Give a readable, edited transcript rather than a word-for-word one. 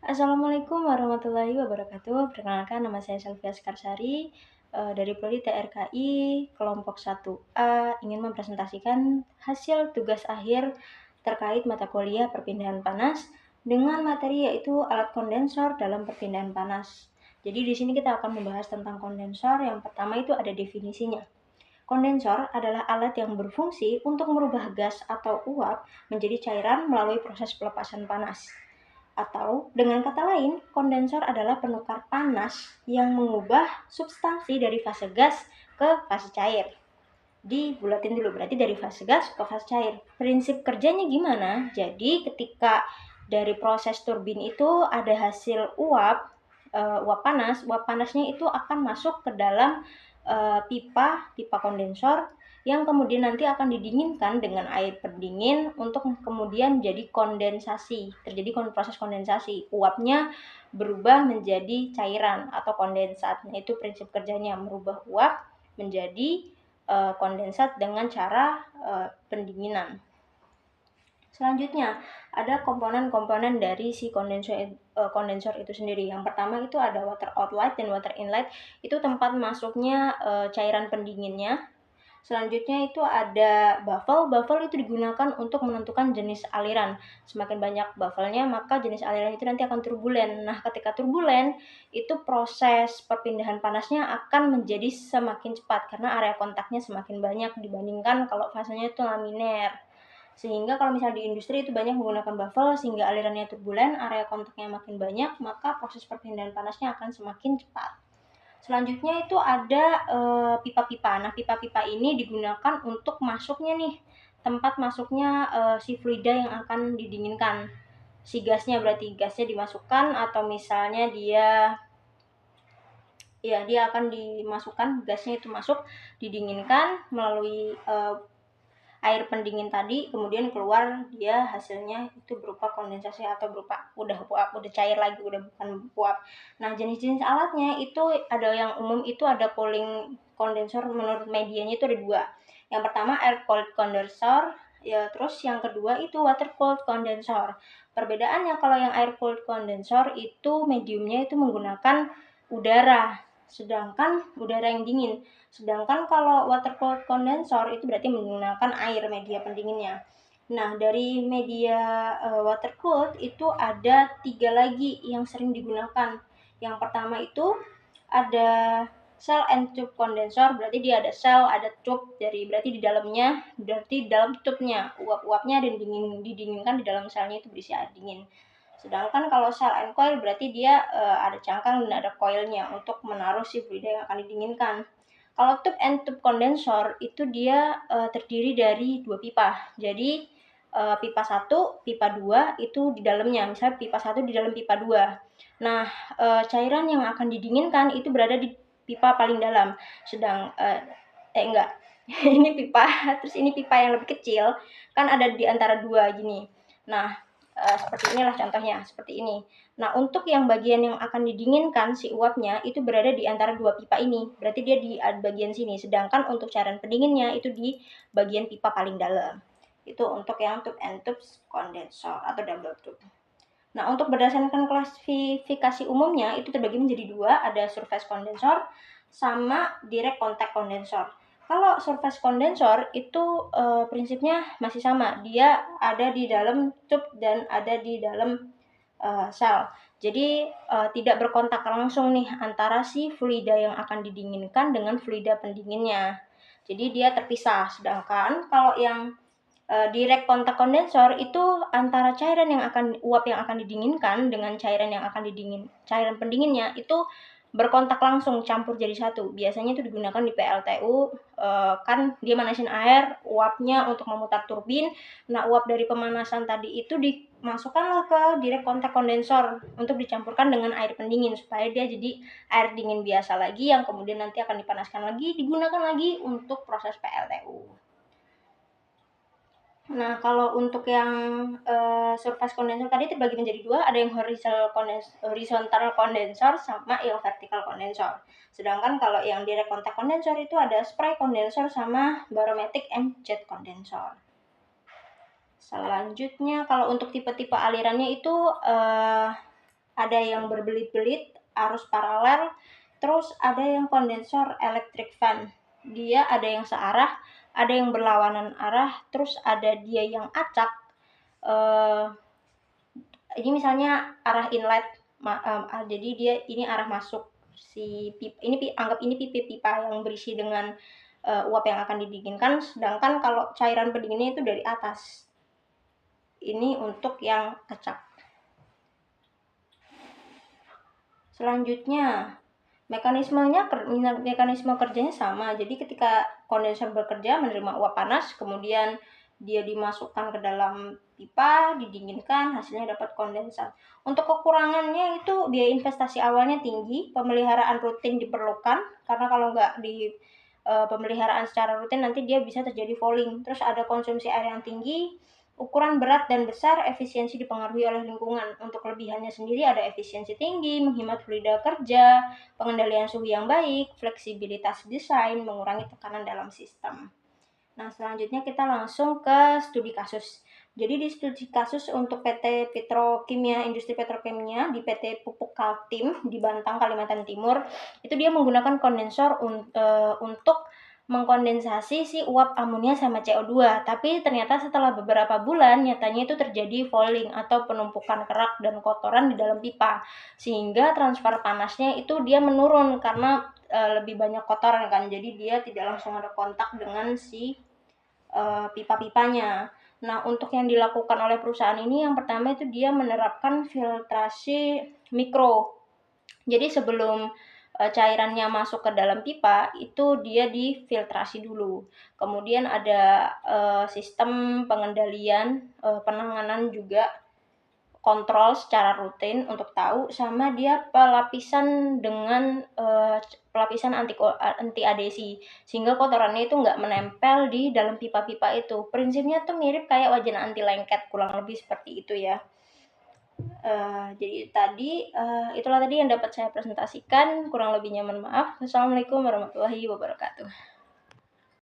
Assalamualaikum warahmatullahi wabarakatuh. Perkenalkan nama saya Selvia Skarsari, dari Prodi TRKI kelompok 1A ingin mempresentasikan hasil tugas akhir terkait mata kuliah perpindahan panas dengan materi yaitu alat kondensor dalam perpindahan panas. Jadi di sini kita akan membahas tentang kondensor. Yang pertama itu ada definisinya. Kondensor adalah alat yang berfungsi untuk merubah gas atau uap menjadi cairan melalui proses pelepasan panas. Atau dengan kata lain, kondensor adalah penukar panas yang mengubah substansi dari fase gas ke fase cair. Dibulatin dulu, berarti dari fase gas ke fase cair. Prinsip kerjanya gimana? Jadi ketika dari proses turbin itu ada hasil uap panas, uap panasnya itu akan masuk ke dalam pipa kondensor yang kemudian nanti akan didinginkan dengan air pendingin untuk kemudian jadi kondensasi. Terjadi proses kondensasi. Uapnya berubah menjadi cairan atau kondensat. Nah, itu prinsip kerjanya, merubah uap menjadi kondensat dengan cara pendinginan. Selanjutnya, ada komponen-komponen dari si kondensor itu sendiri. Yang pertama itu ada water outlet dan water inlet. Itu tempat masuknya cairan pendinginnya. Selanjutnya itu ada baffle. Baffle itu digunakan untuk menentukan jenis aliran. Semakin banyak baffle-nya, maka jenis aliran itu nanti akan turbulen. Nah, ketika turbulen, itu proses perpindahan panasnya akan menjadi semakin cepat karena area kontaknya semakin banyak dibandingkan kalau fasenya itu laminer. Sehingga kalau misalnya di industri itu banyak menggunakan baffle sehingga alirannya turbulen, area kontaknya makin banyak, maka proses perpindahan panasnya akan semakin cepat. Selanjutnya itu ada pipa-pipa. Nah, pipa-pipa ini digunakan untuk masuknya nih, tempat masuknya si fluida yang akan didinginkan. Si gasnya, berarti gasnya dimasukkan atau misalnya dia akan dimasukkan, gasnya itu masuk, didinginkan melalui air pendingin tadi, kemudian keluar dia hasilnya itu berupa kondensasi atau berupa udah uap, udah cair lagi, udah bukan uap. Nah, jenis-jenis alatnya itu ada yang umum itu ada cooling kondensor, menurut medianya itu ada dua. Yang pertama air cooled condenser, ya, terus yang kedua itu water cooled condenser. Perbedaannya kalau yang air cooled condenser itu mediumnya itu menggunakan udara, sedangkan udara yang dingin. Sedangkan kalau water cooled condenser itu berarti menggunakan air media pendinginnya. Nah, dari media water cooled itu ada 3 lagi yang sering digunakan. Yang pertama itu ada cell and tube condenser, berarti dia ada cell, ada tube, dari berarti di dalamnya, berarti di dalam tube-nya uap-uapnya dan didinginkan di dalam selnya itu berisi air dingin. Sedangkan kalau cell and coil berarti dia ada cangkang dan ada coilnya untuk menaruh si fluida yang akan didinginkan. Kalau tube and tube condenser itu dia terdiri dari 2 pipa. Jadi pipa 1, pipa 2 itu di dalamnya. Misalnya pipa 1 di dalam pipa 2. Nah, cairan yang akan didinginkan itu berada di pipa paling dalam. Enggak. Ini pipa, terus ini pipa yang lebih kecil, kan ada di antara dua gini. Nah, seperti inilah contohnya, seperti ini. Nah, untuk yang bagian yang akan didinginkan si uapnya itu berada di antara dua pipa ini. Berarti dia di bagian sini. Sedangkan untuk cairan pendinginnya itu di bagian pipa paling dalam. Itu untuk yang tube and tube condenser atau double tube. Nah, untuk berdasarkan klasifikasi umumnya itu terbagi menjadi dua, ada surface condenser sama direct contact condenser. Kalau surface condenser itu prinsipnya masih sama, dia ada di dalam tube dan ada di dalam sel. Jadi tidak berkontak langsung nih antara si fluida yang akan didinginkan dengan fluida pendinginnya. Jadi dia terpisah. Sedangkan kalau yang direct contact condenser itu antara uap yang akan didinginkan dengan cairan pendinginnya itu berkontak langsung, campur jadi satu. Biasanya itu digunakan di PLTU, kan dia manasin air, uapnya untuk memutar turbin. Nah, uap dari pemanasan tadi itu dimasukkanlah ke direct contact condenser untuk dicampurkan dengan air pendingin supaya dia jadi air dingin biasa lagi yang kemudian nanti akan dipanaskan lagi, digunakan lagi untuk proses PLTU. Nah, kalau untuk yang surface condenser tadi terbagi menjadi dua, ada yang horizontal condenser sama yang vertical condenser. Sedangkan kalau yang direct contact condenser itu ada spray condenser sama barometric and jet condenser. Selanjutnya, kalau untuk tipe-tipe alirannya itu ada yang berbelit-belit, arus paralel, terus ada yang kondensor electric fan. Dia ada yang searah, ada yang berlawanan arah, terus ada dia yang acak. Ini misalnya arah inlet, jadi dia ini arah masuk si pipa, anggap ini pipa yang berisi dengan uap yang akan didinginkan, sedangkan kalau cairan pendinginnya itu dari atas. Ini untuk yang acak. Selanjutnya, mekanisme kerjanya sama. Jadi ketika kondensor bekerja menerima uap panas, kemudian dia dimasukkan ke dalam pipa, didinginkan, hasilnya dapat kondensat. Untuk kekurangannya itu biaya investasi awalnya tinggi, pemeliharaan rutin diperlukan, karena kalau nggak di pemeliharaan secara rutin nanti dia bisa terjadi fouling. Terus ada konsumsi air yang tinggi, ukuran berat dan besar, efisiensi dipengaruhi oleh lingkungan. Untuk kelebihannya sendiri ada efisiensi tinggi, menghemat fluida kerja, pengendalian suhu yang baik, fleksibilitas desain, mengurangi tekanan dalam sistem. Nah, selanjutnya kita langsung ke studi kasus. Jadi di studi kasus untuk PT Petrokimia, Industri Petrokimia di PT Pupuk Kaltim di Bantang, Kalimantan Timur, itu dia menggunakan kondensor untuk mengkondensasi si uap amonia sama CO2. Tapi ternyata setelah beberapa bulan nyatanya itu terjadi fouling atau penumpukan kerak dan kotoran di dalam pipa. Sehingga transfer panasnya itu dia menurun karena lebih banyak kotoran kan. Jadi dia tidak langsung ada kontak dengan si pipa-pipanya. Nah, untuk yang dilakukan oleh perusahaan ini yang pertama itu dia menerapkan filtrasi mikro. Jadi sebelum cairannya masuk ke dalam pipa itu dia difiltrasi dulu. Kemudian ada sistem pengendalian penanganan juga, kontrol secara rutin untuk tahu, sama dia pelapisan dengan pelapisan anti adhesi sehingga kotorannya itu nggak menempel di dalam pipa-pipa itu. Prinsipnya tuh mirip kayak wajan anti lengket, kurang lebih seperti itu ya. Jadi itulah tadi yang dapat saya presentasikan, kurang lebihnya mohon maaf. Wassalamualaikum warahmatullahi wabarakatuh.